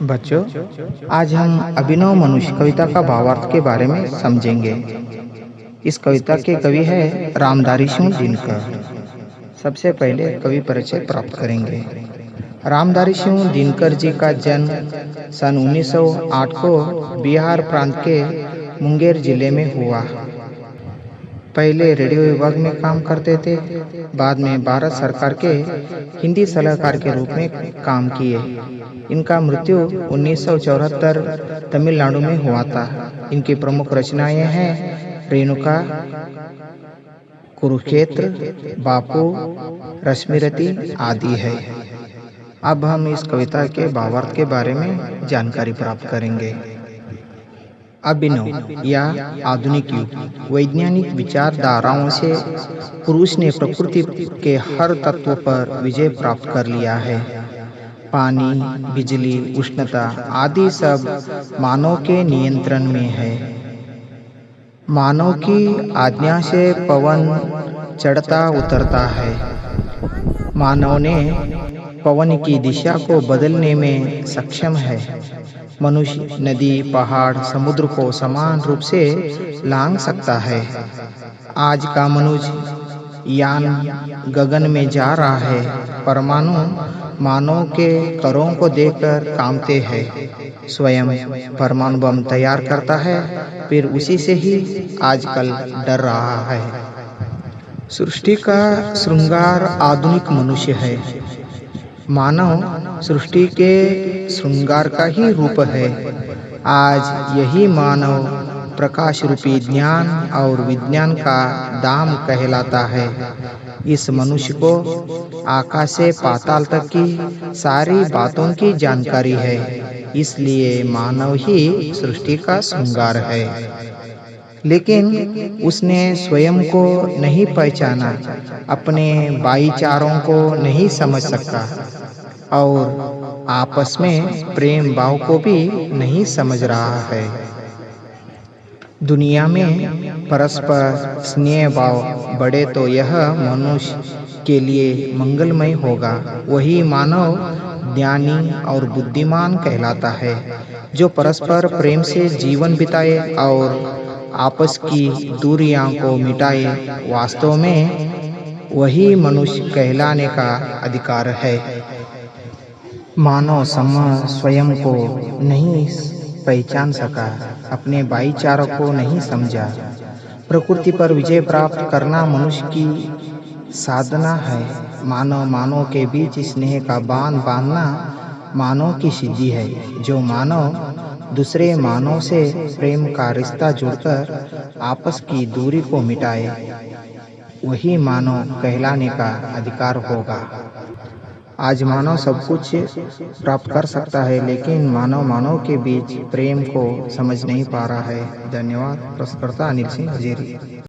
बच्चों, आज हम अभिनव मनुष्य कविता का भावार्थ के बारे में समझेंगे। इस कविता के कवि है रामधारी सिंह दिनकर। सबसे पहले कवि परिचय प्राप्त करेंगे। रामधारी सिंह दिनकर जी का जन्म सन 1908 को बिहार प्रांत के मुंगेर जिले में हुआ। पहले रेडियो विभाग में काम करते थे, बाद में भारत सरकार के हिंदी सलाहकार के रूप में काम किए। इनका मृत्यु 1974 तमिलनाडु में हुआ था। इनकी प्रमुख रचनाएं हैं रेणुका, कुरुक्षेत्र, बापू, रश्मिरथी आदि है। अब हम इस कविता के भावार्थ के बारे में जानकारी प्राप्त करेंगे। अभिनव या आधुनिक युग वैज्ञानिक विचारधाराओं से पुरुष ने प्रकृति के हर तत्व पर विजय प्राप्त कर लिया है। पानी, बिजली, उष्णता आदि सब मानव के नियंत्रण में है। मानव की आज्ञा से पवन चढ़ता उतरता है। मानव ने पवन की दिशा को बदलने में सक्षम है। मनुष्य नदी, पहाड़, समुद्र को समान रूप से लांघ सकता है। आज का मनुष्य यान गगन में जा रहा है। परमाणु मानव के करों को देखकर कांपते हैं। स्वयं परमाणु बम तैयार करता है, फिर उसी से ही आजकल डर रहा है। सृष्टि का श्रृंगार आधुनिक मनुष्य है। मानव सृष्टि के श्रृंगार का ही रूप है। आज यही मानव प्रकाश रूपी ज्ञान और विज्ञान का दाम कहलाता है। इस मनुष्य को आकाश से पाताल तक की सारी बातों की जानकारी है। इसलिए मानव ही सृष्टि का श्रृंगार है। लेकिन उसने स्वयं को नहीं पहचाना, अपने भाईचारों को नहीं समझ सकता और आपस में प्रेम भाव को भी नहीं समझ रहा है। दुनिया में परस्पर स्नेह भाव बढ़े तो यह मनुष्य के लिए मंगलमय होगा। वही मानव ज्ञानी और बुद्धिमान कहलाता है, जो परस्पर प्रेम से जीवन बिताए और आपस की दूरियां को मिटाए। वास्तव में वही मनुष्य कहलाने का अधिकार है। मानव स्वयं को नहीं पहचान सका, अपने भाईचारों को नहीं समझा। प्रकृति पर विजय प्राप्त करना मनुष्य की साधना है। मानव के बीच स्नेह का बांध बांधना मानव की सिद्धि है। जो मानव दूसरे मानव से प्रेम का रिश्ता जोड़कर आपस की दूरी को मिटाए, वही मानव कहलाने का अधिकार होगा। आज मानव सब कुछ प्राप्त कर सकता है, लेकिन मानव के बीच प्रेम को समझ नहीं पा रहा है। धन्यवाद। प्रस्तुतकर्ता अनिल सिंह हजेरी।